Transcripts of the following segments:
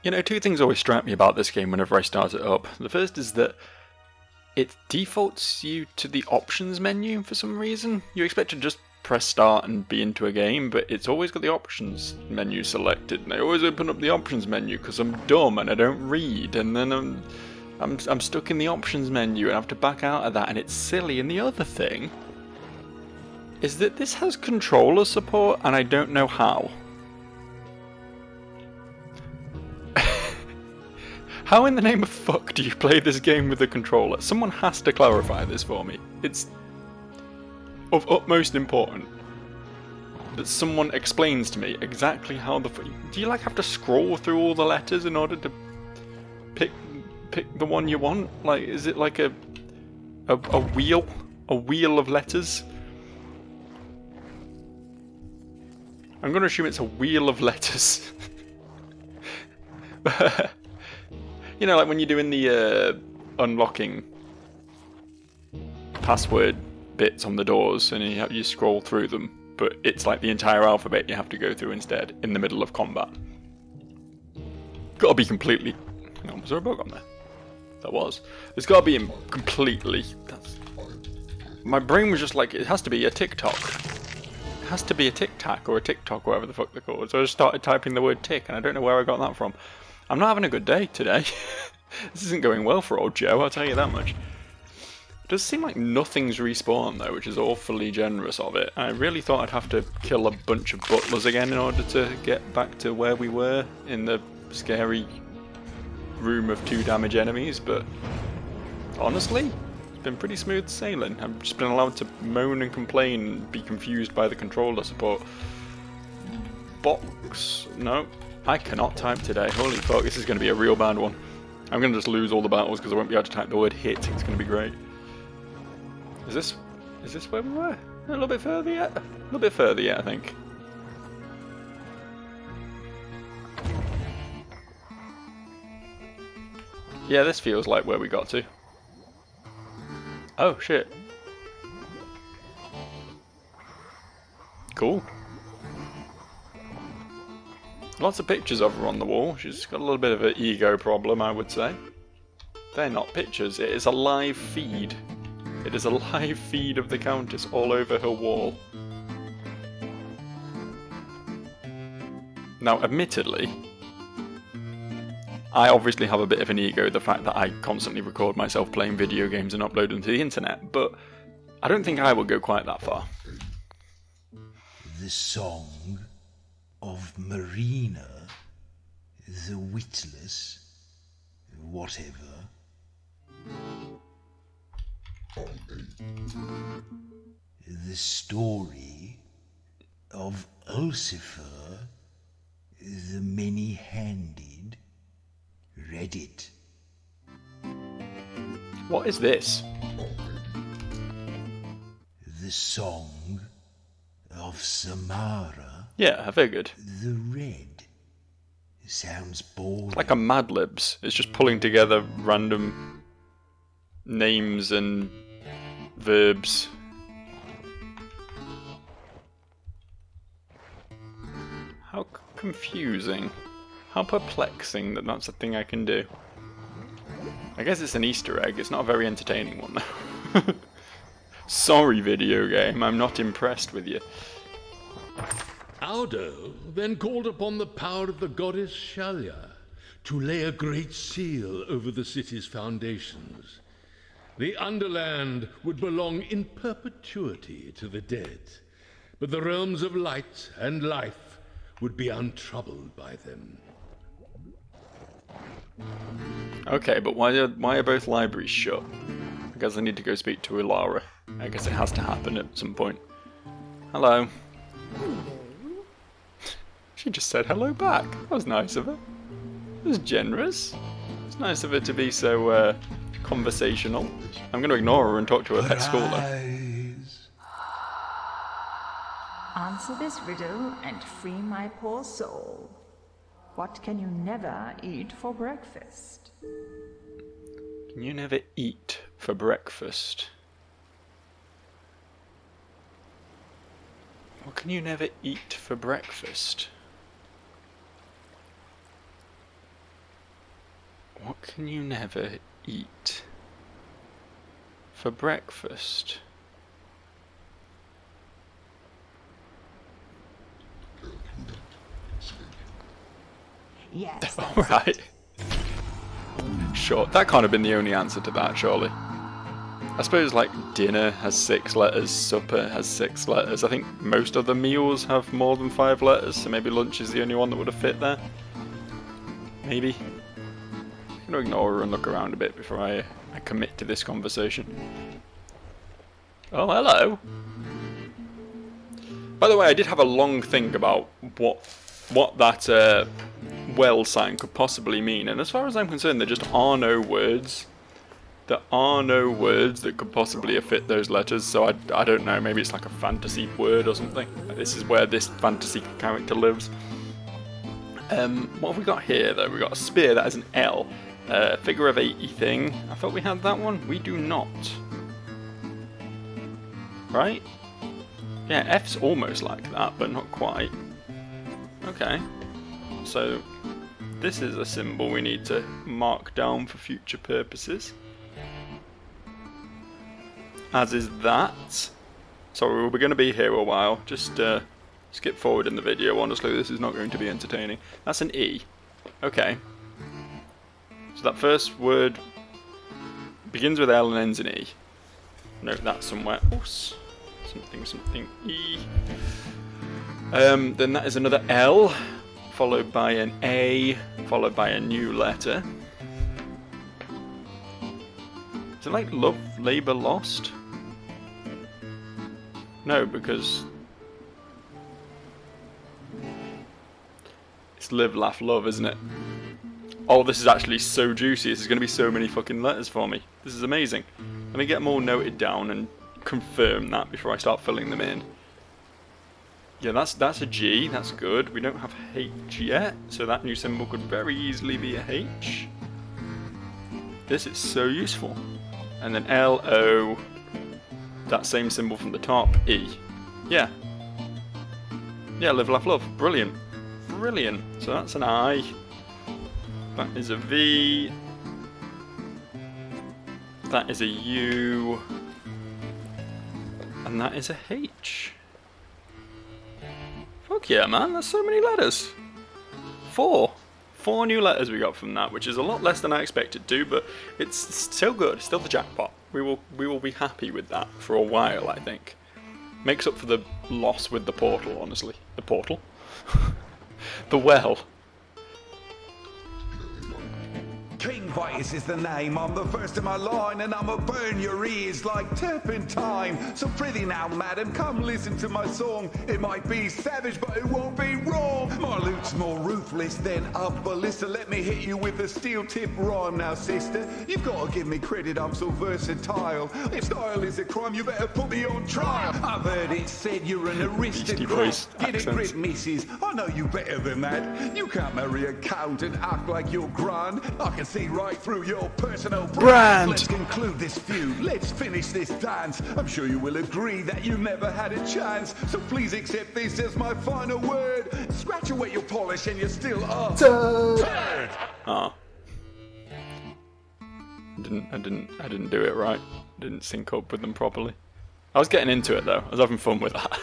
You know, two things always strike me about this game whenever I start it up. The first is that it defaults you to the options menu for some reason. You expect to just press start and be into a game, but it's always got the options menu selected, and I always open up the options menu because I'm dumb and I don't read, and then I'm stuck in the options menu and I have to back out of that, and it's silly. And the other thing is that this has controller support, and I don't know how. How in the name of fuck do you play this game with a controller? Someone has to clarify this for me. It's of utmost importance that someone explains to me exactly how the do you like have to scroll through all the letters in order to pick the one you want? Like, is it like a wheel of letters? I'm going to assume it's a wheel of letters. You know, like when you're doing the unlocking password bits on the doors, and you scroll through them, but it's like the entire alphabet you have to go through instead in the middle of combat. Gotta be completely. Hang on, was there a bug on there? There was. There's gotta be completely. My brain was just like, it has to be a TikTok. It has to be a Tic Tac or a TikTok, whatever the fuck they're called. So I just started typing the word tick, and I don't know where I got that from. I'm not having a good day today. This isn't going well for old Joe, I'll tell you that much. It does seem like nothing's respawned though, which is awfully generous of it. I really thought I'd have to kill a bunch of butlers again in order to get back to where we were in the scary room of 2 damage enemies, but honestly, it's been pretty smooth sailing. I've just been allowed to moan and complain and be confused by the controller support. Box? No. I cannot type today. Holy fuck, this is going to be a real bad one. I'm going to just lose all the battles because I won't be able to type the word hit. It's going to be great. Is this where we were? A little bit further yet? A little bit further yet, I think. Yeah, this feels like where we got to. Oh, shit. Cool. Lots of pictures of her on the wall. She's got a little bit of an ego problem, I would say. They're not pictures, it is a live feed. It is a live feed of the Countess all over her wall. Now, admittedly, I obviously have a bit of an ego, the fact that I constantly record myself playing video games and upload them to the internet, but I don't think I will go quite that far. The song of Marina, the witless, whatever. The story of Ulcifer, the many-handed, read it. What is this? The song of Samara. Yeah, I figured. The red. Sounds boring. It's like a Mad Libs. It's just pulling together random names and verbs. How confusing. How perplexing that that's a thing I can do. I guess it's an Easter egg. It's not a very entertaining one though. Sorry, video game. I'm not impressed with you. Audo then called upon the power of the goddess Shalya to lay a great seal over the city's foundations. The underland would belong in perpetuity to the dead, but the realms of light and life would be untroubled by them. Okay, but why are both libraries shut? I guess I need to go speak to Ilara. I guess it has to happen at some point. Hello. She just said hello back. That was nice of her. It was generous. It's nice of her to be so conversational. I'm going to ignore her and talk to her pet school though. Answer this riddle and free my poor soul. What can you never eat for breakfast? Can you never eat for breakfast? What can you never eat for breakfast? What can you never eat for breakfast? Yes, All that's right. it. Sure, that can't have been the only answer to that, surely. I suppose, like, dinner has 6 letters, supper has 6 letters. I think most other meals have more than 5 letters, so maybe lunch is the only one that would have fit there. Maybe. I'm going to ignore her and look around a bit before I commit to this conversation. Oh, hello. By the way, I did have a long think about what that well sign could possibly mean, and as far as I'm concerned, there just are no words. There are no words that could possibly have fit those letters, so I don't know, maybe it's like a fantasy word or something. This is where this fantasy character lives. What have we got here, though? We've got a spear, that is an L. Figure of 80 thing. I thought we had that one. We do not. Right? Yeah, F's almost like that, but not quite. Okay. So, this is a symbol we need to mark down for future purposes. As is that. Sorry, we're going to be here a while. Just skip forward in the video. Honestly, this is not going to be entertaining. That's an E. Okay. So that first word begins with L and ends in E. Note that somewhere else. Something E. Then that is another L, followed by an A, followed by a new letter. Is it like love, labour, lost? No, because it's live, laugh, love, isn't it? Oh, this is actually so juicy. This is going to be so many fucking letters for me. This is amazing. Let me get them all noted down and confirm that before I start filling them in. Yeah, that's a G. That's good. We don't have H yet, so that new symbol could very easily be a H. This is so useful. And then L, O, that same symbol from the top, E. Yeah. Yeah, live, laugh, love. Brilliant. Brilliant. So that's an I. That is a V. That is a U. And that is a H. Fuck yeah, man. That's so many letters. 4 new letters we got from that, which is a lot less than I expected to, but it's still good. It's still the jackpot. We will be happy with that for a while, I think. Makes up for the loss with the portal, honestly. The portal? The well. King Vitus is the name, I'm the first in my line, and I'ma burn your ears like turpentine. So prithee now, madam, come listen to my song. It might be savage, but it won't be wrong. My lute's more ruthless than a ballista. Let me hit you with a steel tip rhyme now, sister. You've gotta give me credit, I'm so versatile. If style is a crime, you better put me on trial. I've heard it said you're an aristocrat. Get a grip, missus, I know you better than that. You can't marry a count and act like you're grand. I can see right through your personal brand. Let's conclude this feud. Let's finish this dance. I'm sure you will agree that you never had a chance. So please accept this as my final word. Scratch away your polish and you're still a turd. Ah. I didn't do it right. Didn't sync up with them properly. I was getting into it though. I was having fun with that.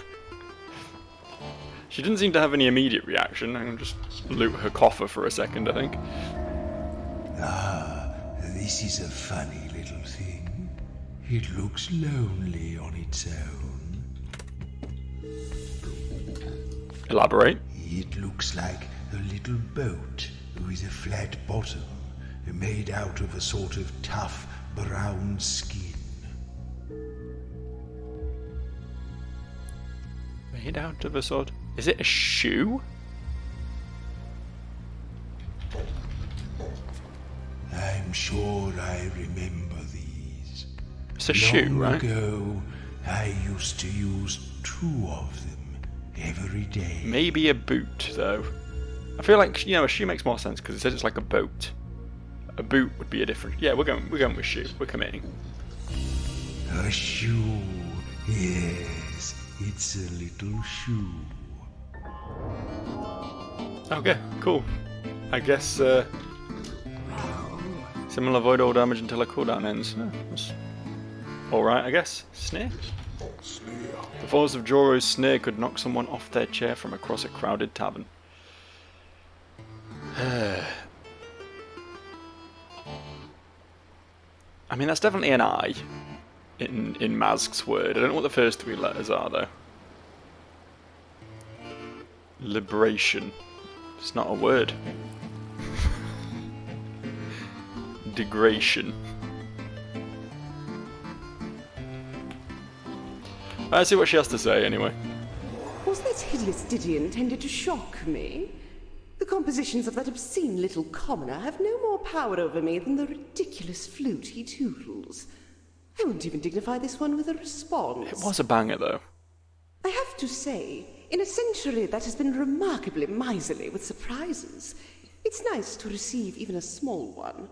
She didn't seem to have any immediate reaction. I can just loot her coffer for a second, I think. Ah, this is a funny little thing. It looks lonely on its own. Elaborate. It looks like a little boat with a flat bottom, made out of a sort of tough brown skin. Made out of a sort. Is it a shoe? I'm sure I remember these. It's a shoe, Long right? ago, I used to use 2 of them every day. Maybe a boot, though. I feel like, you know, a shoe makes more sense because it says it's like a boat. A boot would be a different. Yeah, we're going with shoe. We're committing. A shoe. Yes, it's a little shoe. Okay, cool. I guess Similar avoid all damage until a cooldown ends. That's alright, I guess. Snare? The force of Joro's snare could knock someone off their chair from across a crowded tavern. I mean, that's definitely an I in Mazg's word. I don't know what the first 3 letters are, though. Liberation. It's not a word. Degradation. Let's see what she has to say, anyway. Was that hideous ditty intended to shock me? The compositions of that obscene little commoner have no more power over me than the ridiculous flute he tootles. I won't even dignify this one with a response. It was a banger, though. I have to say, in a century that has been remarkably miserly with surprises, it's nice to receive even a small one.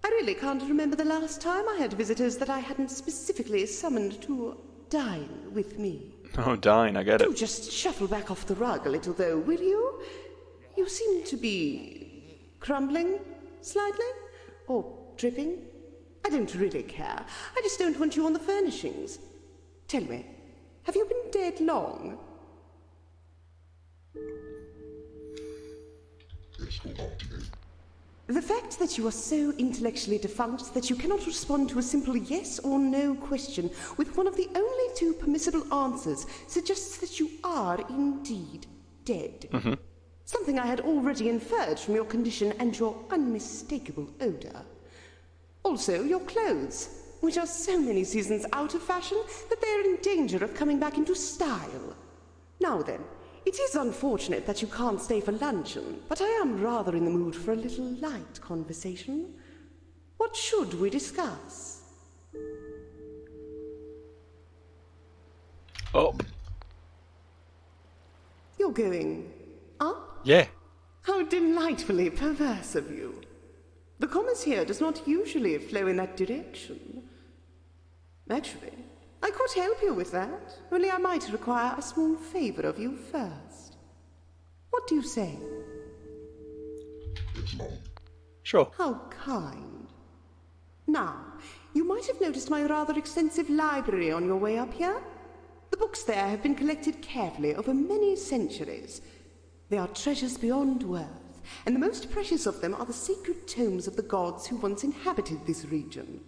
I really can't remember the last time I had visitors that I hadn't specifically summoned to dine with me. Oh, dine, I get it. Do just shuffle back off the rug a little, though, will you? You seem to be crumbling slightly? Or dripping? I don't really care. I just don't want you on the furnishings. Tell me, have you been dead long? The fact that you are so intellectually defunct that you cannot respond to a simple yes or no question with one of the only 2 permissible answers suggests that you are indeed dead. Something I had already inferred from your condition and your unmistakable odor. Also, your clothes, which are so many seasons out of fashion that they are in danger of coming back into style. Now then, it is unfortunate that you can't stay for luncheon, but I am rather in the mood for a little light conversation. What should we discuss? Up. You're going up? Yeah. How delightfully perverse of you. The commerce here does not usually flow in that direction. Actually, I could help you with that, only I might require a small favor of you first. What do you say? Sure. How kind. Now, you might have noticed my rather extensive library on your way up here. The books there have been collected carefully over many centuries. They are treasures beyond worth, and the most precious of them are the sacred tomes of the gods who once inhabited this region.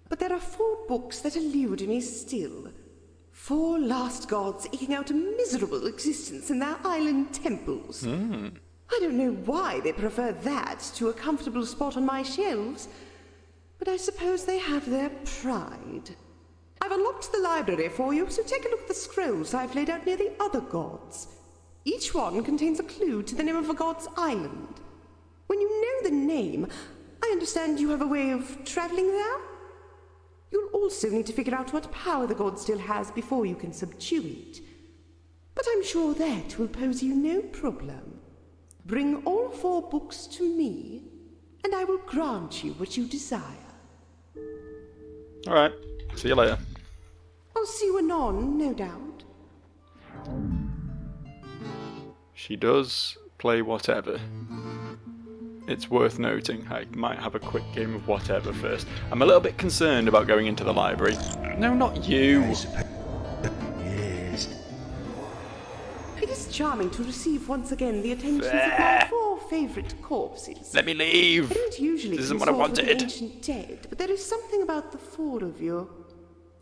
But there are 4 books that elude me still. 4 lost gods eking out a miserable existence in their island temples. I don't know why they prefer that to a comfortable spot on my shelves, but I suppose they have their pride. I've unlocked the library for you, so take a look at the scrolls I've laid out near the other gods. Each one contains a clue to the name of a god's island. When you know the name, I understand you have a way of traveling there? You'll also need to figure out what power the god still has before you can subdue it. But I'm sure that will pose you no problem. Bring all 4 books to me, and I will grant you what you desire. Alright. See you later. I'll see you anon, no doubt. She does play whatever. It's worth noting, I might have a quick game of whatever first. I'm a little bit concerned about going into the library. No, not you. Yes. It is charming to receive once again the attentions of my 4 favourite corpses. Let me leave. I don't usually This isn't what I consort with the wanted. ancient dead, but there is something about the 4 of you.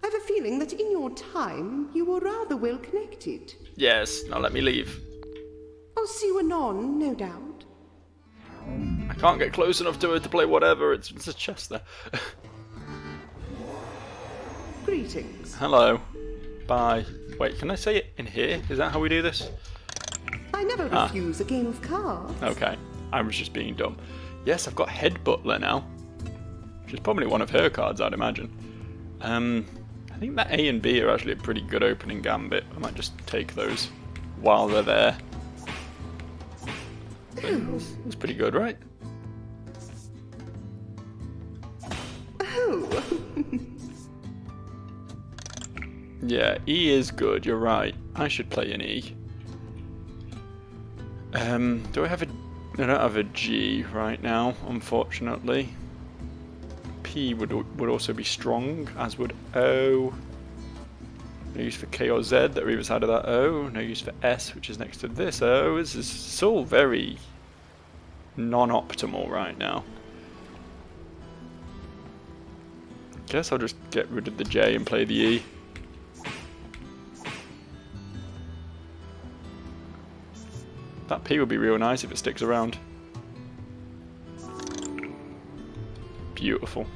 I have a feeling that in your time you were rather well connected. Yes, now let me leave. I'll see you anon, no doubt. I can't get close enough to her to play whatever. It's a chest there. Greetings. Hello. Bye. Wait, can I say it in here? Is that how we do this? I never refuse a game of cards. Okay. I was just being dumb. Yes, I've got Head Butler now. Which is probably one of her cards, I'd imagine. I think that A and B are actually a pretty good opening gambit. I might just take those while they're there. It's pretty good, right? Oh. Yeah, E is good, you're right. I should play an E. Do I have a... I don't have a G right now, unfortunately. P would also be strong, as would O. No use for K or Z that are either side of that O. No use for S, which is next to this O. This is all very non-optimal right now. Guess I'll just get rid of the J and play the E. That P would be real nice if it sticks around. Beautiful.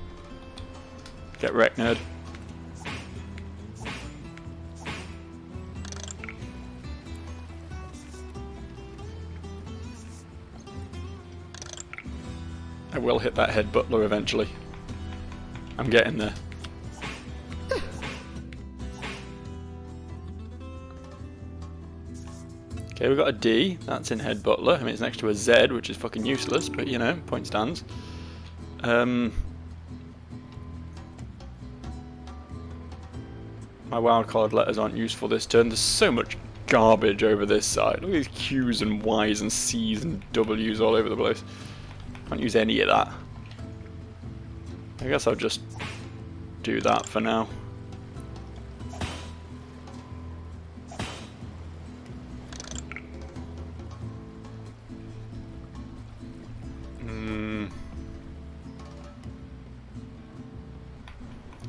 Get wrecked, nerd. I will hit that head butler eventually. I'm getting there. Okay, we've got a D. That's in head butler. I mean, it's next to a Z, which is fucking useless, but you know, point stands. My wildcard letters aren't useful this turn. There's so much garbage over this side. Look at these Q's and Y's and C's and W's all over the place. Can't use any of that. I guess I'll just do that for now.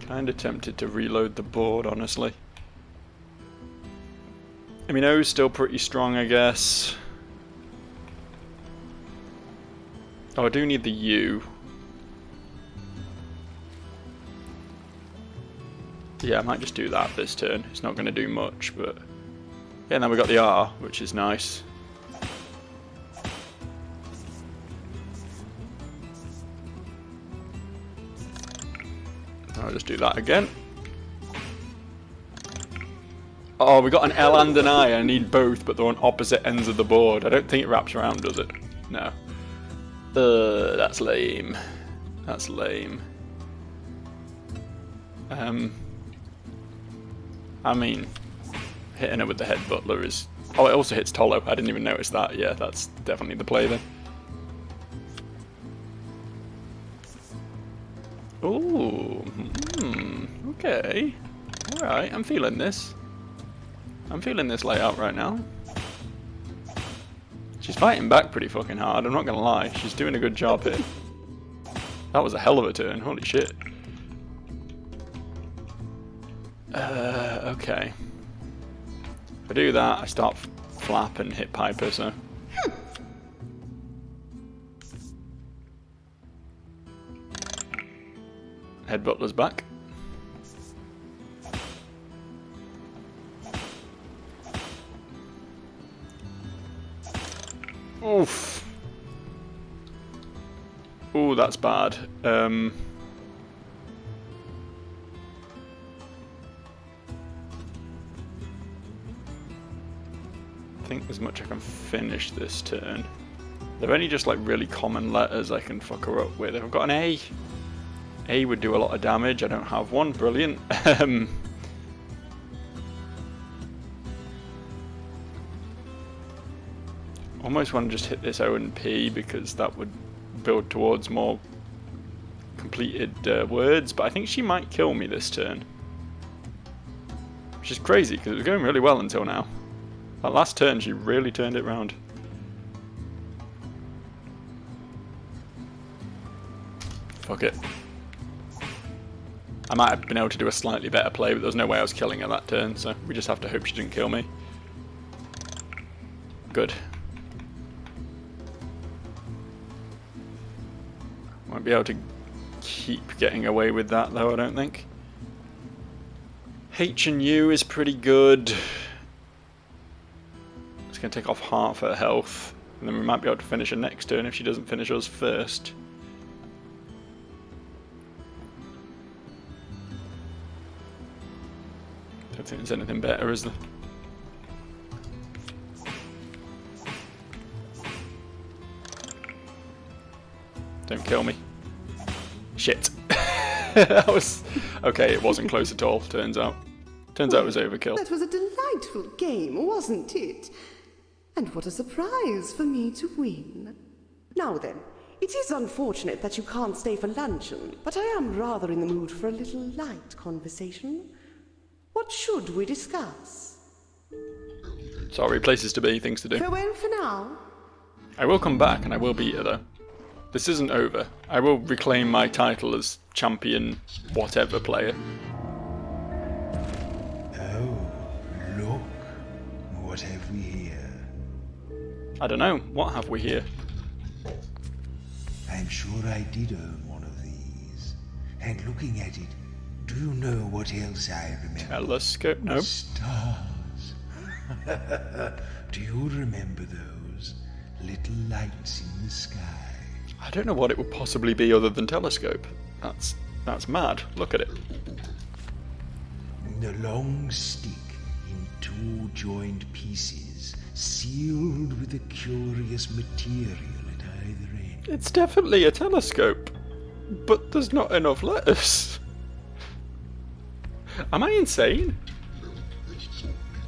Kinda tempted to reload the board, honestly. I mean, O's still pretty strong, I guess. Oh, I do need the U. Yeah, I might just do that this turn. It's not going to do much, but... Yeah, and then we got the R, which is nice. I'll just do that again. Oh, we got an L and an I. I need both, but they're on opposite ends of the board. I don't think it wraps around, does it? No. That's lame. That's lame. I mean, hitting it with the head butler is... Oh, it also hits Tolo. I didn't even notice that. Yeah, that's definitely the play then. Ooh, okay. Alright, I'm feeling this. I'm feeling this layout right now. She's fighting back pretty fucking hard, I'm not gonna lie. She's doing a good job here. That was a hell of a turn, holy shit. Okay. If I do that, I start flap and hit Piper, so... Head butler's back. Oof. Ooh, that's bad. I think there's much I can finish this turn. They're only just like really common letters I can fuck her up with. If I've got an A. A would do a lot of damage. I don't have one. Brilliant. Almost want to just hit this O and P because that would build towards more completed words, but I think she might kill me this turn. Which is crazy because it was going really well until now. That last turn she really turned it round. Fuck it. I might have been able to do a slightly better play, but there was no way I was killing her that turn, so we just have to hope she didn't kill me. Good. Won't be able to keep getting away with that though, I don't think. H and U is pretty good. It's going to take off half her health, and then we might be able to finish her next turn if she doesn't finish us first. Don't think there's anything better, is there? Don't kill me. Shit. That was... Okay, it wasn't close at all, turns out. Turns out it was overkill. That was a delightful game, wasn't it? And what a surprise for me to win. Now then, It is unfortunate that you can't stay for luncheon, but I am rather in the mood for a little light conversation. What should we discuss? Sorry, places to be, things to do. Farewell for now. I will come back and I will beat her though. This isn't over. I will reclaim my title as champion whatever player. Oh, look. What have we here? I don't know. What have we here? I'm sure I did own one of these. And looking at it, do you know what else I remember? Telescope? No. Stars. Do you remember those little lights in the sky? I don't know what it would possibly be other than telescope. That's mad. Look at it. The long stick in two joined pieces, sealed with a curious material at either end. It's definitely a telescope, but there's not enough letters. Am I insane?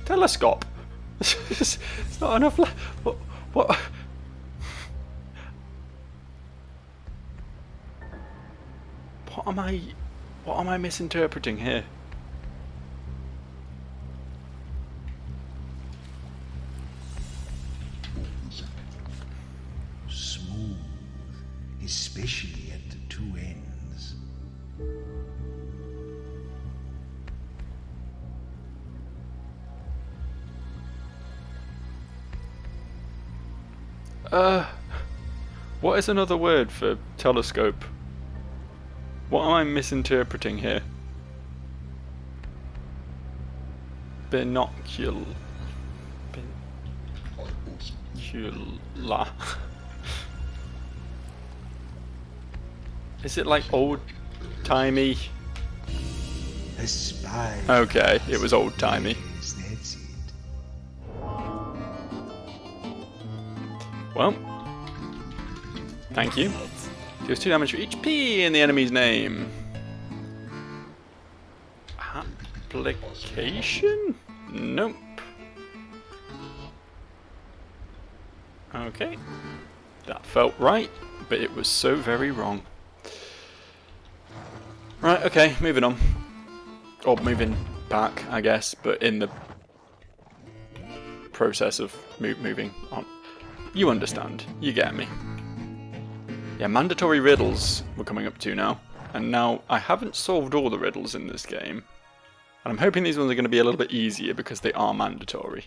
Telescope. It's not enough letters. What? What am I misinterpreting here? Smooth, especially at the two ends. What is another word for telescope? What am I misinterpreting here? Binocula. Is it like old-timey? A spy. Okay, it was old-timey. Yes, that's it. Well, thank you. Deals 2 damage for each P in the enemy's name. Application? Nope. Okay. That felt right, but it was so very wrong. Right, okay, moving on. Or moving back, I guess, but in the process of moving on. You understand. You get me. Yeah, mandatory riddles we're coming up to now. And now, I haven't solved all the riddles in this game. And I'm hoping these ones are going to be a little bit easier because they are mandatory.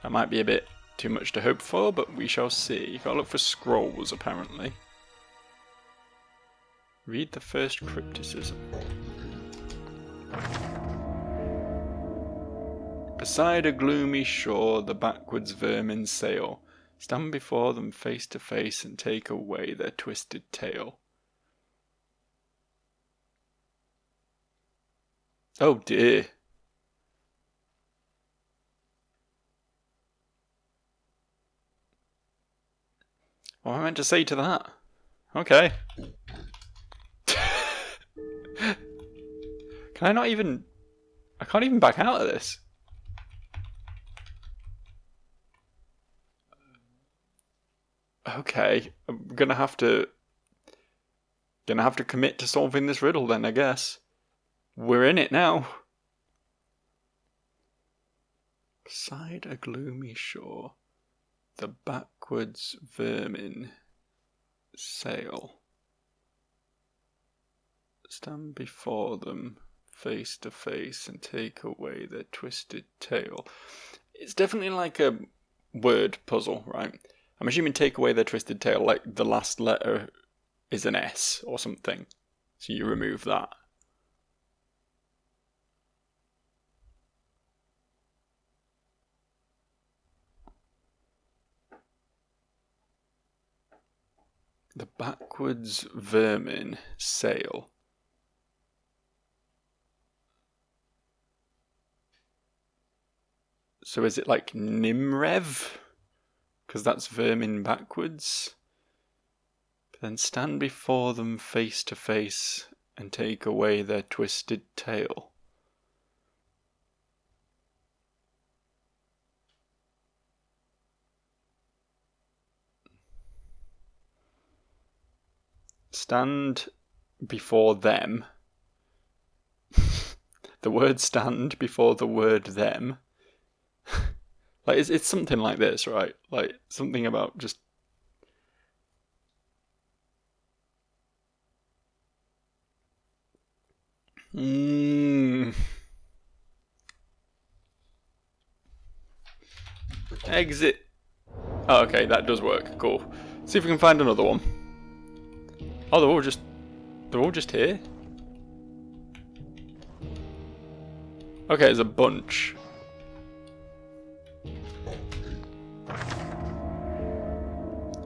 That might be a bit too much to hope for, but we shall see. You've got to look for scrolls, apparently. Read the first crypticism. Beside a gloomy shore, the backwards vermin sail. Stand before them face to face and take away their twisted tail. Oh dear. What am I meant to say to that? Okay. Can I not even... I can't even back out of this. Okay, I'm gonna have to commit to solving this riddle then, I guess. We're in it now. Beside a gloomy shore, the backwards vermin sail. Stand before them face to face and take away their twisted tail. It's definitely like a word puzzle, right? I'm assuming take away their twisted tail, like the last letter is an S or something. So you remove that. The backwards vermin sail. So is it like Nimrev? Because that's vermin backwards. But then stand before them face to face and take away their twisted tail. stand before them. The word stand before the word them. Like, it's something like this, right? Like, something about just... Exit. Oh, okay, that does work. Cool. See if we can find another one. Oh, they're all just here? Okay, there's a bunch.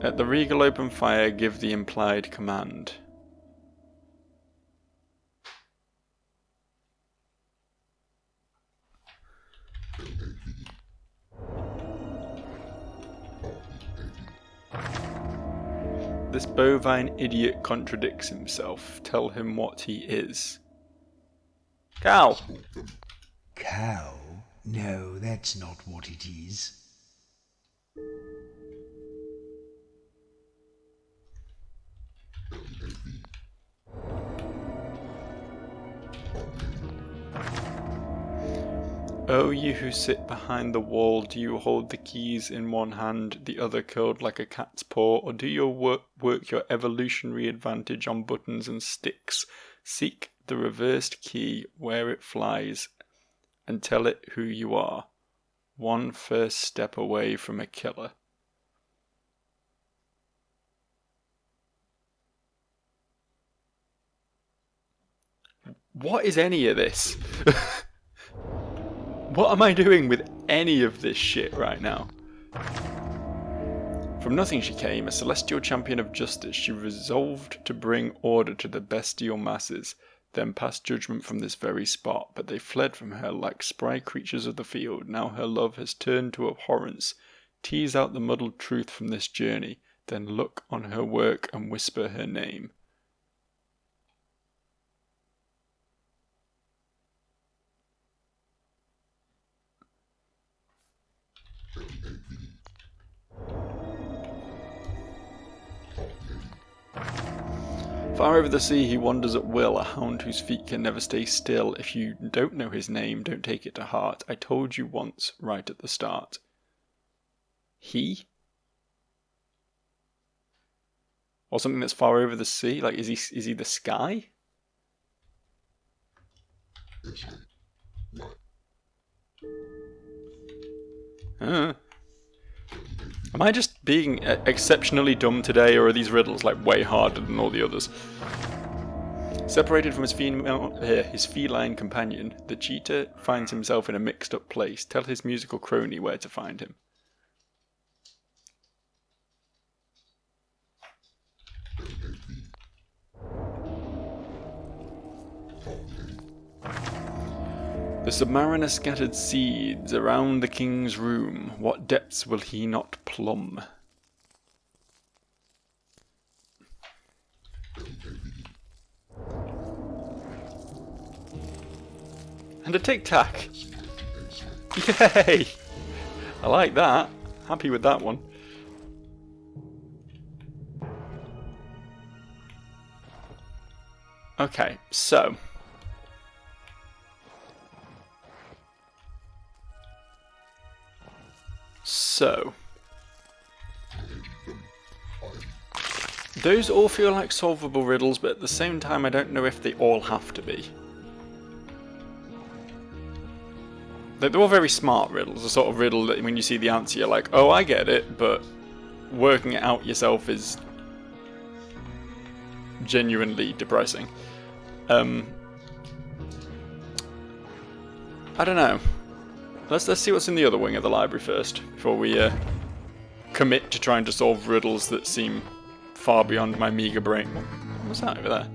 At the regal open fire, give the implied command. This bovine idiot contradicts himself. Tell him what he is. Cow! Cow? No, that's not what it is. Oh, you who sit behind the wall, do you hold the keys in one hand, the other curled like a cat's paw, or do you work your evolutionary advantage on buttons and sticks? Seek the reversed key where it flies, and tell it who you are. One first step away from a killer. What is any of this? What am I doing with any of this shit right now? From nothing she came, a celestial champion of justice. She resolved to bring order to the bestial masses, then pass judgment from this very spot. But they fled from her like spry creatures of the field. Now her love has turned to abhorrence. Tease out the muddled truth from this journey, then look on her work and whisper her name. Far over the sea he wanders at will, a hound whose feet can never stay still. If you don't know his name, don't take it to heart. I told you once, right at the start. He? Or something that's far over the sea? Like, is he the sky? Am I just being exceptionally dumb today, or are these riddles like way harder than all the others? Separated from his feline companion, the cheetah finds himself in a mixed up place. Tell his musical crony where to find him. The submariner scattered seeds around the king's room. What depths will he not plumb? And a tic-tac. Yay! I like that. Happy with that one. Okay, so... those all feel like solvable riddles, but at the same time I don't know if they all have to be. They're all very smart riddles, the sort of riddle that when you see the answer you're like, oh, I get it, but working it out yourself is genuinely depressing. I don't know. Let's see what's in the other wing of the library first, before we commit to trying to solve riddles that seem far beyond my meager brain. What's that over there?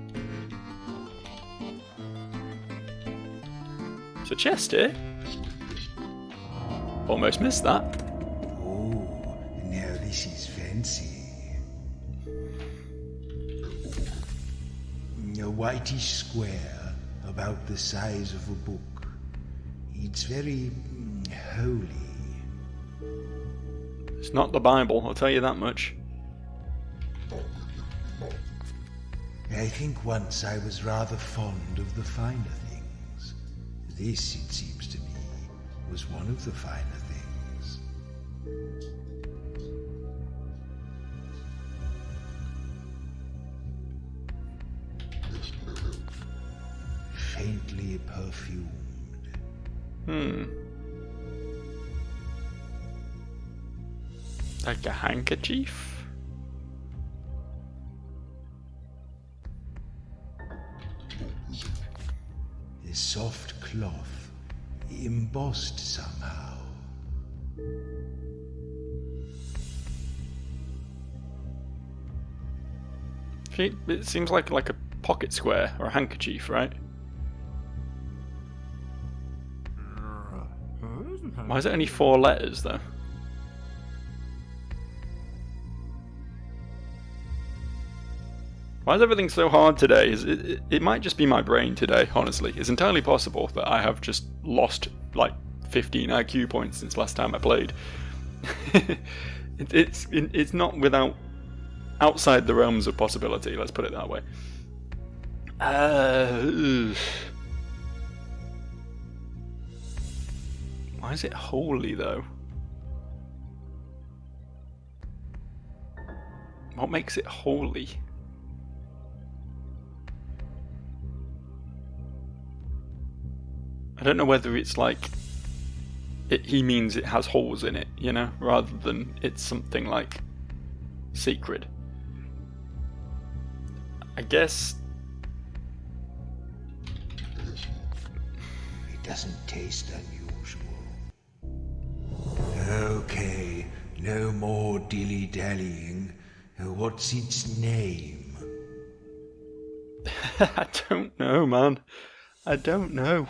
It's a chest here. Almost missed that. Oh, now this is fancy. A whitish square, about the size of a book. It's very holy. It's not the Bible, I'll tell you that much. I think once I was rather fond of the finer things. This, it seems to me, was one of the finer things. Faintly perfumed. Like a handkerchief? A soft cloth, embossed somehow. It seems like a pocket square or a handkerchief, right? Why is it only 4 letters though? Why is everything so hard today? It might just be my brain today, honestly. It's entirely possible that I have just lost like 15 IQ points since last time I played. It's not without outside the realms of possibility, let's put it that way. Why is it holy though? What makes it holy? I don't know whether it's like he means it has holes in it, you know, rather than it's something like secret. I guess it doesn't taste unusual. Okay, no more dilly-dallying. What's its name? I don't know, man. I don't know.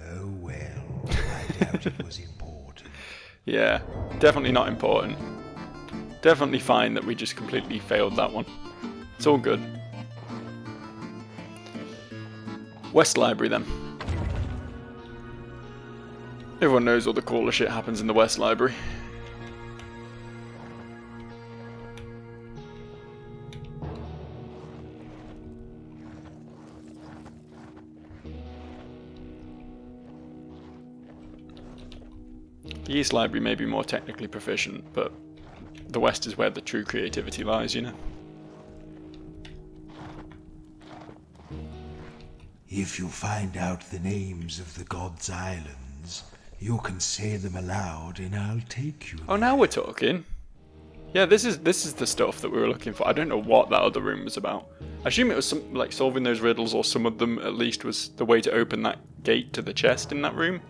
Oh well, I doubt it was important. Yeah, definitely not important. Definitely fine that we just completely failed that one. It's all good. West Library then. Everyone knows all the cooler shit happens in the West Library. The East Library may be more technically proficient, but the West is where the true creativity lies, you know? If you find out the names of the God's Islands, you can say them aloud and I'll take you there. Oh, now we're talking. Yeah, this is the stuff that we were looking for. I don't know what that other room was about. I assume it was some, like solving those riddles, or some of them at least was the way to open that gate to the chest in that room.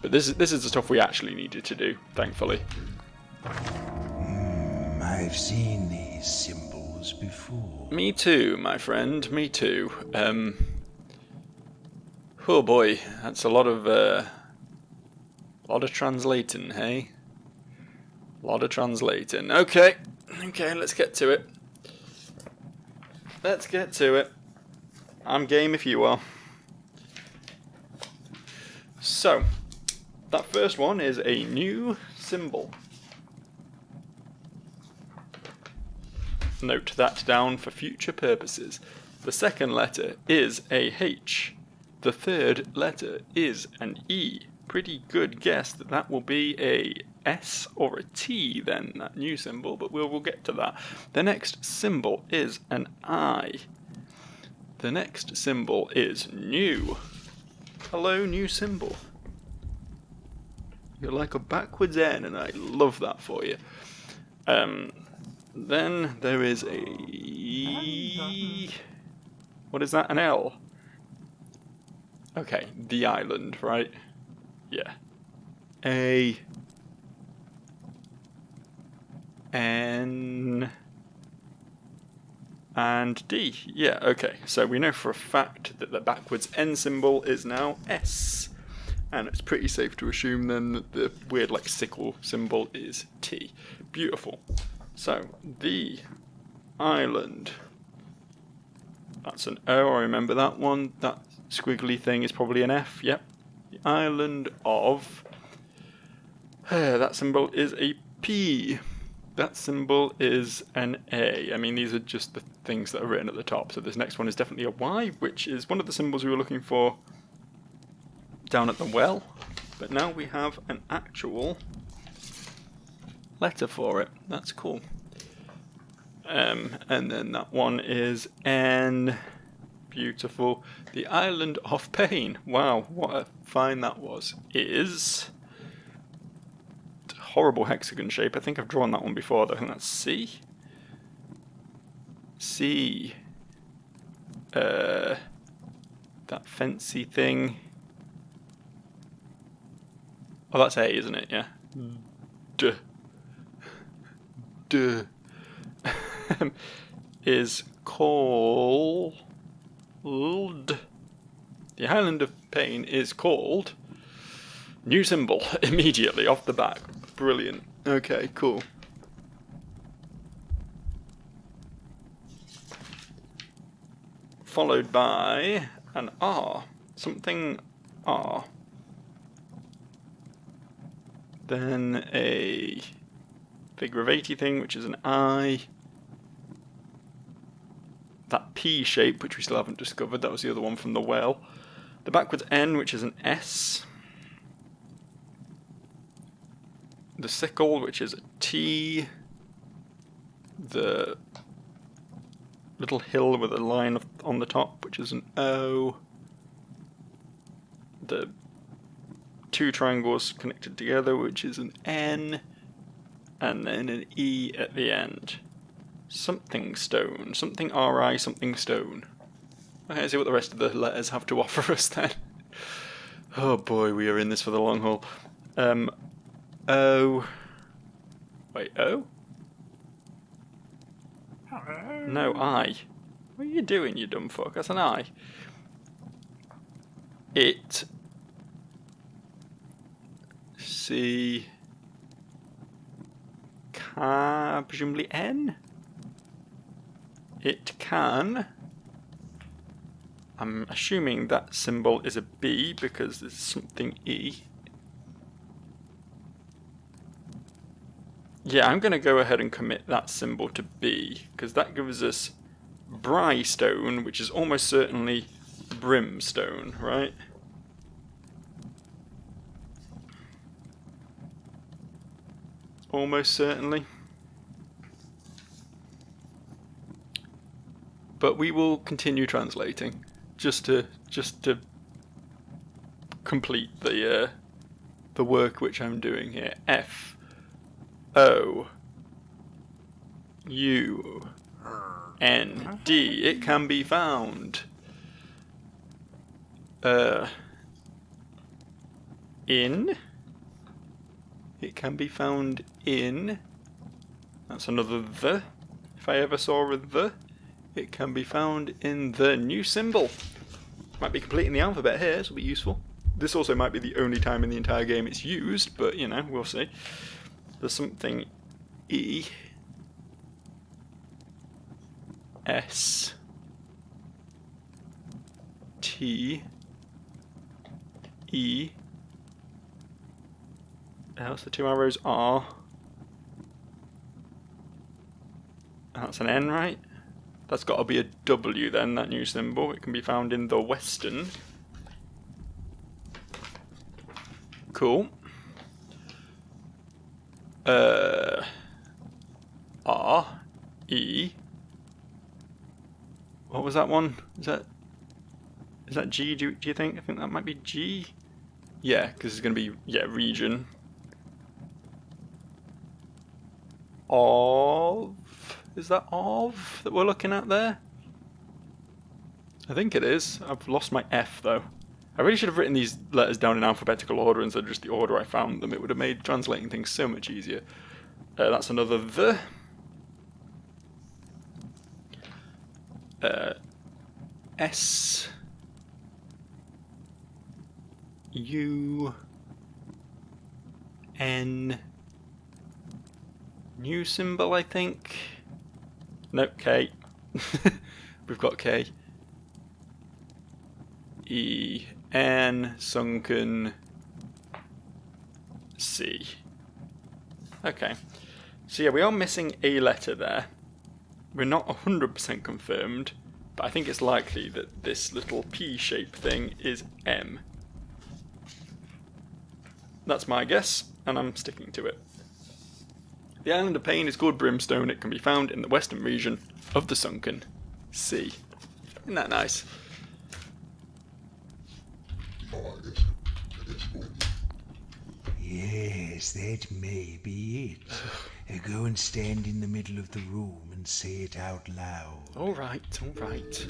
But this is the stuff we actually needed to do, thankfully. I've seen these symbols before. Me too, my friend. Me too. Oh boy, that's a lot of translating, hey? A lot of translating. Okay, let's get to it. Let's get to it. I'm game if you are. So, that first one is a new symbol. Note that down for future purposes. The second letter is a H. The third letter is an E. Pretty good guess that will be a S or a T then, that new symbol, but we'll get to that. The next symbol is an I. The next symbol is new. Hello, new symbol. You're like a backwards N, and I love that for you. Then there is a... What is that? An L. Okay, the island, right? Yeah. A... N... And D. Yeah, okay. So we know for a fact that the backwards N symbol is now S. And it's pretty safe to assume then that the weird like sickle symbol is T. Beautiful. So, the island. That's an O, I remember that one. That squiggly thing is probably an F, yep. The island of That symbol is a P. That symbol is an A. I mean, these are just the things that are written at the top. So this next one is definitely a Y, which is one of the symbols we were looking for down at the well. But now we have an actual letter for it. That's cool. And then that one is N. Beautiful. The Island of Pain. Wow, what a find that was. Is horrible hexagon shape. I think I've drawn that one before though. I think that's C. C. That fancy thing. Oh, that's A, isn't it? Yeah. D. D. Is called. The Island of Pain is called. New symbol immediately off the back. Brilliant. Okay, cool. Followed by an R. Something R. Then a figure of 80 thing, which is an I. That P shape, which we still haven't discovered, that was the other one from the well. The backwards N, which is an S. The sickle, which is a T. The little hill with a line on the top, which is an O. The two triangles connected together, which is an N. And then an E at the end. Something stone. Something RI, something stone. Okay, let's see what the rest of the letters have to offer us then. Oh boy, we are in this for the long haul. O. Wait, O? No, I. What are you doing, you dumb fuck? That's an I. It. C. Can. Presumably N? It can. I'm assuming that symbol is a B because there's something E. Yeah, I'm going to go ahead and commit that symbol to B because that gives us Brystone, which is almost certainly brimstone, right? Almost certainly. But we will continue translating just to complete the work which I'm doing here. F O U N D. It can be found. In. It can be found in. That's another the. If I ever saw a the. It can be found in the new symbol. Might be completing the alphabet here, this will be useful. This also might be the only time in the entire game it's used, but you know, we'll see. There's something E. S. T. E. Else the two arrows are. That's an N, right? That's got to be a W then, that new symbol. It can be found in the Western. Cool. R. E. What was that one? Is that G, do you think? I think that might be G. Yeah, because it's going to be, yeah, region. Of. Is that of that we're looking at there? I think it is. I've lost my F though. I really should have written these letters down in alphabetical order instead of just the order I found them. It would have made translating things so much easier. That's another the. S. U. N. New symbol, I think. Nope, K. We've got K. E. N. Sunken. C. Okay. So yeah, we are missing a letter there. We're not 100% confirmed, but I think it's likely that this little P-shaped thing is M. That's my guess, and I'm sticking to it. The Island of Pain is called Brimstone. It can be found in the western region of the Sunken Sea. Isn't that nice? Yes, that may be it. Go and stand in the middle of the room and say it out loud. All right, all right.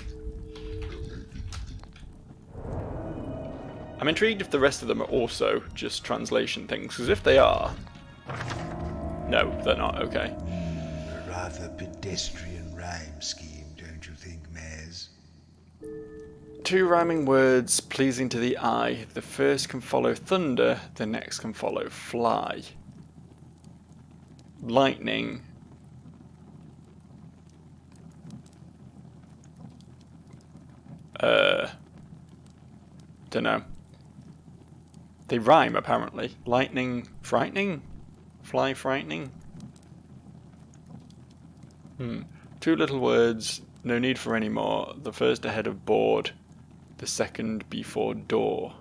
I'm intrigued if the rest of them are also just translation things, because if they are... No, they're not, okay. A rather pedestrian rhyme scheme, don't you think, Maz? 2 rhyming words pleasing to the eye. The first can follow thunder, the next can follow fly. Lightning. Dunno. They rhyme, apparently. Lightning, frightening? Fly, frightening? 2 little words, no need for any more. The first ahead of board, the second before door.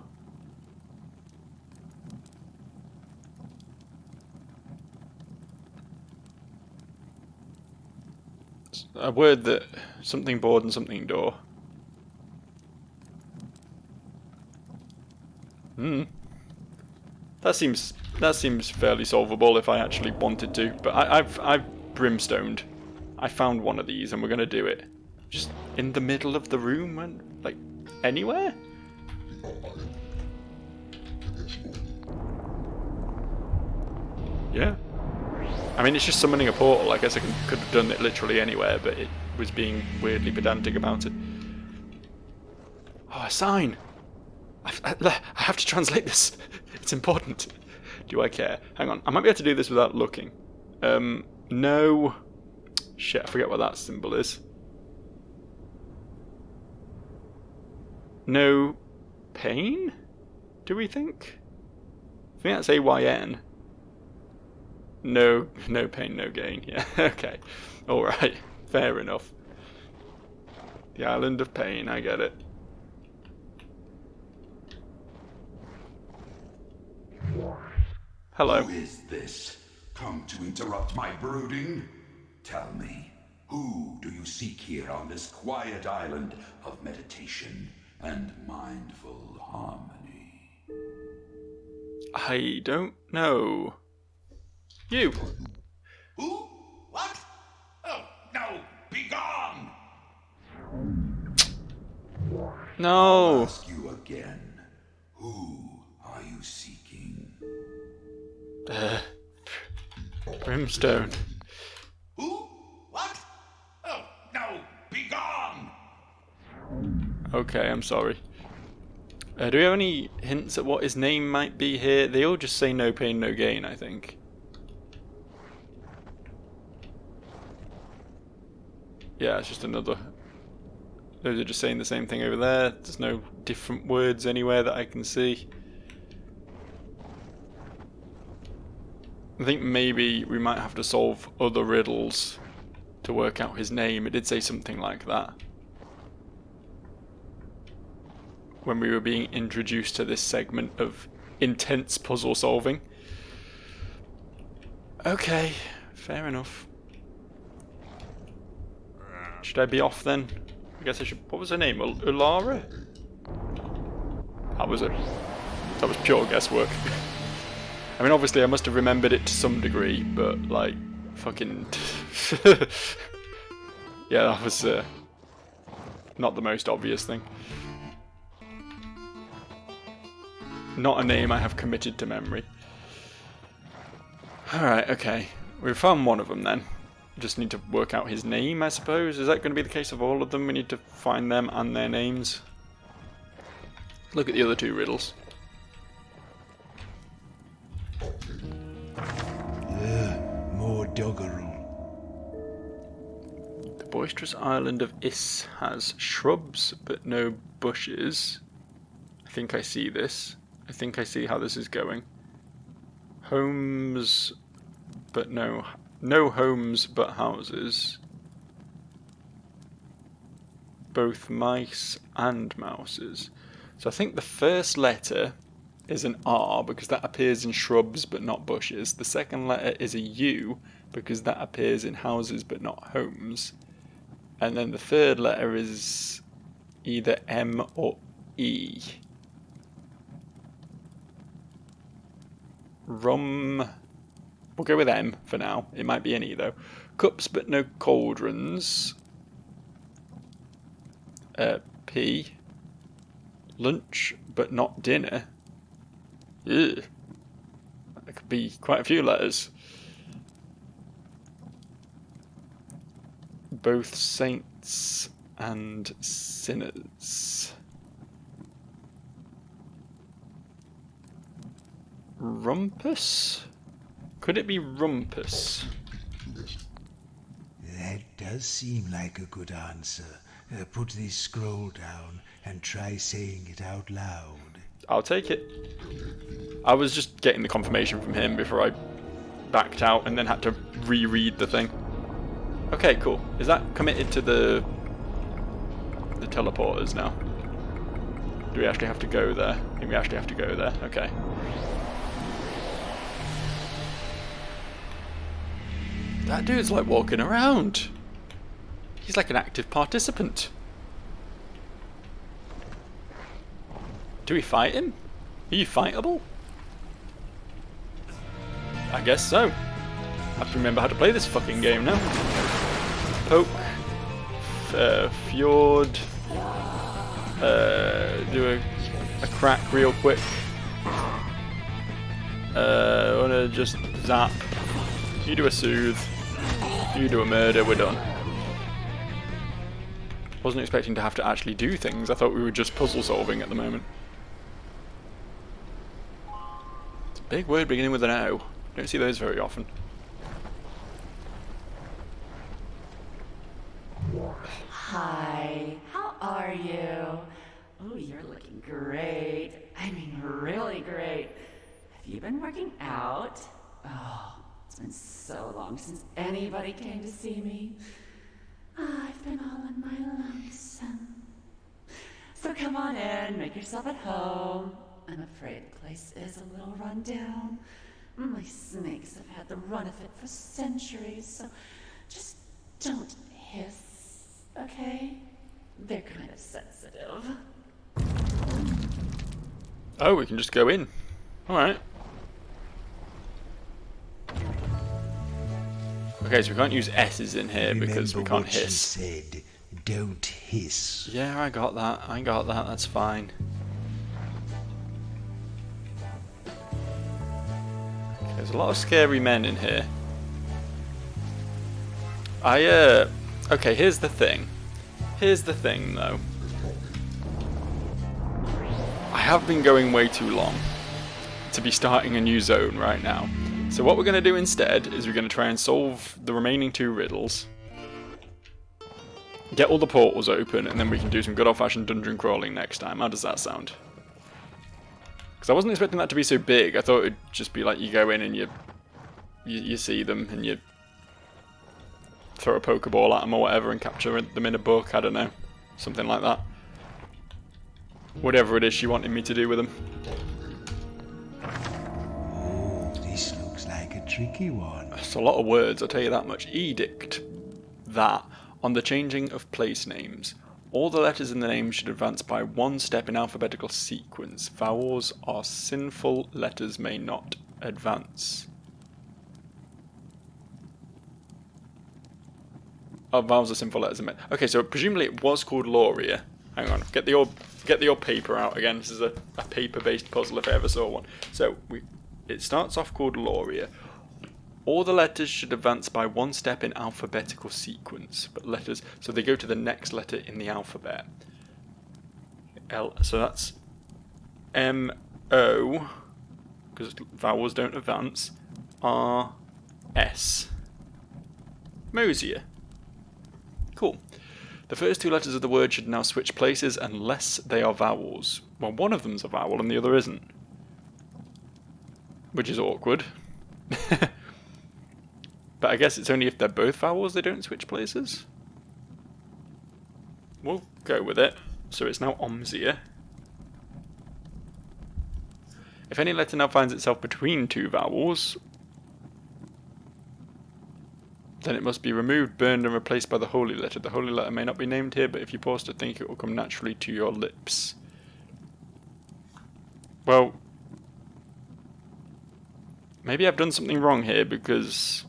A word that... something board and something door. That seems fairly solvable if I actually wanted to. But I've brimstoned. I found one of these and we're gonna do it. Just in the middle of the room and like anywhere? Yeah. I mean, it's just summoning a portal. I guess I could have done it literally anywhere, but it was being weirdly pedantic about it. Oh, a sign! I have to translate this. It's important. Do I care? Hang on. I might be able to do this without looking. No. Shit, I forget what that symbol is. No pain? Do we think? I think that's AYN. No pain, no gain. Yeah, okay. Alright. Fair enough. The Island of Pain, I get it. Hello. Who is this? Come to interrupt my brooding? Tell me, who do you seek here on this quiet island of meditation and mindful harmony? I don't know. You. Who? What? Oh, no! Be gone! No. I'll ask you again. Who are you seeking? Brimstone. Who? What? Oh, no! Be gone! Okay, I'm sorry. Do we have any hints at what his name might be here? They all just say no pain, no gain, I think. Yeah, it's just another... Those are just saying the same thing over there. There's no different words anywhere that I can see. I think maybe we might have to solve other riddles to work out his name. It did say something like that when we were being introduced to this segment of intense puzzle solving. Okay, fair enough. Should I be off then? I guess I should... What was her name? Ulara? That was it. That was pure guesswork. I mean, obviously I must have remembered it to some degree, but like, fucking... yeah, that was not the most obvious thing. Not a name I have committed to memory. Alright, okay. We've found one of them then. Just need to work out his name, I suppose. Is that going to be the case of all of them? We need to find them and their names. Look at the other 2 riddles. More doggerel. The boisterous island of Is has shrubs but no bushes. I think I see this. I think I see how this is going. Homes but no homes but houses. Both mice and mouses. So I think the first letter is an R because that appears in shrubs but not bushes. The second letter is a U because that appears in houses but not homes. And then the third letter is either M or E. Rum. We'll go with M for now. It might be an E though. Cups but no cauldrons. P. Lunch but not dinner. Ugh. That could be quite a few letters. Both saints and sinners. Rumpus? Could it be rumpus? That does seem like a good answer. Put this scroll down and try saying it out loud. I'll take it. I was just getting the confirmation from him before I backed out and then had to reread the thing. Okay, cool. Is that committed to the teleporters now? Do we actually have to go there? I think we actually have to go there. Okay. That dude's like walking around. He's like an active participant. Do we fight him? Are you fightable? I guess so. I have to remember how to play this fucking game now. Poke. Fjord. Do a crack real quick. I wanna just zap. You do a soothe. You do a murder, we're done. Wasn't expecting to have to actually do things. I thought we were just puzzle solving at the moment. It's a big word beginning with an O. Don't see those very often. Hi, how are you? Oh, you're looking great. I mean, really great. Have you been working out? Oh, it's been so long since anybody came to see me. I've been all in my lonesome. So come on in, make yourself at home. I'm afraid the place is a little run down. My snakes have had the run of it for centuries, so just don't hiss, okay? They're kind of sensitive. Oh, we can just go in. Alright. Okay, so we can't use S's in here because we can't Remember what she hiss. said. Don't hiss. Yeah, I got that. That's fine. Okay, there's a lot of scary men in here. Okay, here's the thing. Though. I have been going way too long to be starting a new zone right now. So what we're going to do instead is we're going to try and solve the remaining 2 riddles. Get all the portals open, and then we can do some good old-fashioned dungeon crawling next time. How does that sound? Because I wasn't expecting that to be so big. I thought it'd just be like you go in and you see them and you throw a Pokeball at them or whatever and capture them in a book. I don't know. Something like that. Whatever it is she wanted me to do with them. Oh, this looks like a tricky one. It's a lot of words, I'll tell you that much. Edict. That. On the changing of place names. All the letters in the name should advance by 1 step in alphabetical sequence. Vowels are sinful, letters may not advance. Oh, vowels are sinful, letters are meant. Okay, so presumably it was called Lauria. Hang on, get the old paper out again. This is a paper-based puzzle if I ever saw one. So it starts off called Lauria. All the letters should advance by 1 step in alphabetical sequence, but letters, so they go to the next letter in the alphabet. L, so that's M-O, because vowels don't advance, R-S. Mosier. Cool. The first 2 letters of the word should now switch places unless they are vowels. Well, one of them's a vowel and the other isn't. Which is awkward. But I guess it's only if they're both vowels they don't switch places. We'll go with it. So it's now Omsia. If any letter now finds itself between two vowels, then it must be removed, burned, and replaced by the holy letter. The holy letter may not be named here, but if you pause to think, it will come naturally to your lips. Well, maybe I've done something wrong here, because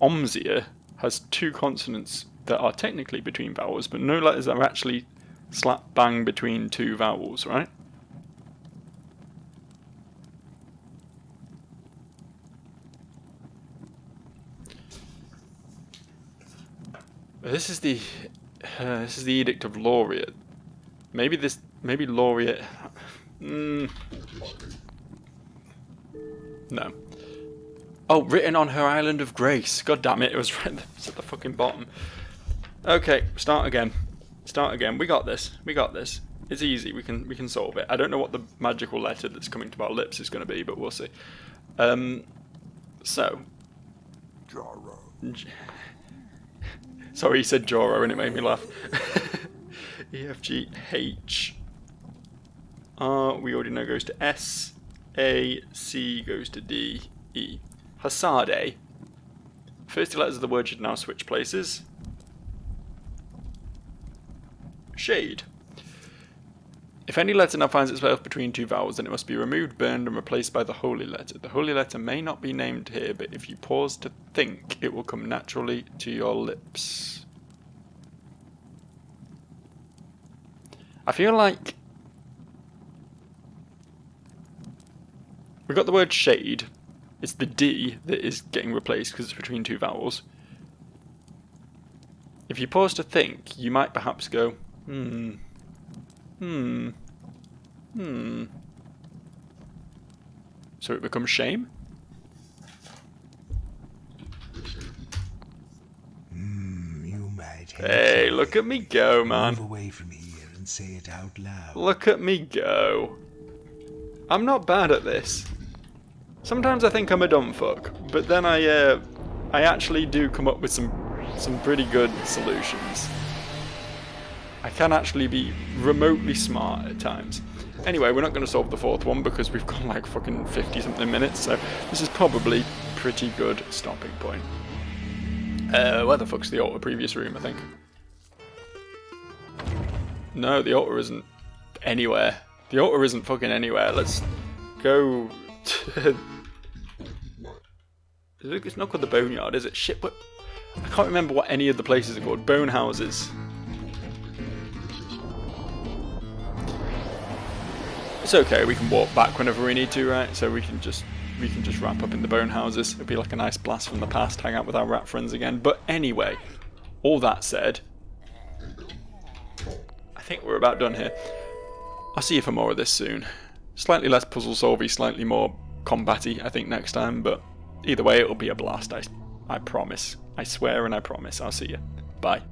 Omsia has two consonants that are technically between vowels, but no letters are actually slap bang between two vowels, right? This is the Edict of Laureate. Maybe Laureate. No. Oh, written on her island of grace. God damn it! It was right at the fucking bottom. Okay, start again. Start again. We got this. We got this. It's easy. We can solve it. I don't know what the magical letter that's coming to our lips is going to be, but we'll see. So. Joro. Sorry, he said Joro and it made me laugh. E, F, G, H. R, we already know goes to S. A, C goes to D, E. Hasade. First two letters of the word should now switch places. Shade. If any letter now finds itself between two vowels, then it must be removed, burned, and replaced by the holy letter. The holy letter may not be named here, but if you pause to think, it will come naturally to your lips. I feel like we got the word shade. It's the D that is getting replaced because it's between two vowels. If you pause to think, you might perhaps go, So it becomes shame? You might have Hey, look at me go, man. move away from here and say it out loud. Look at me go. I'm not bad at this. Sometimes I think I'm a dumb fuck, but then I actually do come up with some pretty good solutions. I can actually be remotely smart at times. Anyway, we're not going to solve the fourth one because we've got like fucking 50 something minutes, so this is probably pretty good stopping point. Where the fuck's the altar? Previous room, I think. No, the altar isn't anywhere. The altar isn't fucking anywhere. Let's go to... It's not called the Boneyard, is it? Shit, but I can't remember what any of the places are called. Bone houses. It's okay, we can walk back whenever we need to, right? So we can just wrap up in the bone houses. It'd be like a nice blast from the past, hang out with our rat friends again. But anyway, all that said, I think we're about done here. I'll see you for more of this soon. Slightly less puzzle solvy, slightly more combat-y, I think, next time, but either way it'll be a blast, I promise. I swear and I promise. I'll see you. Bye.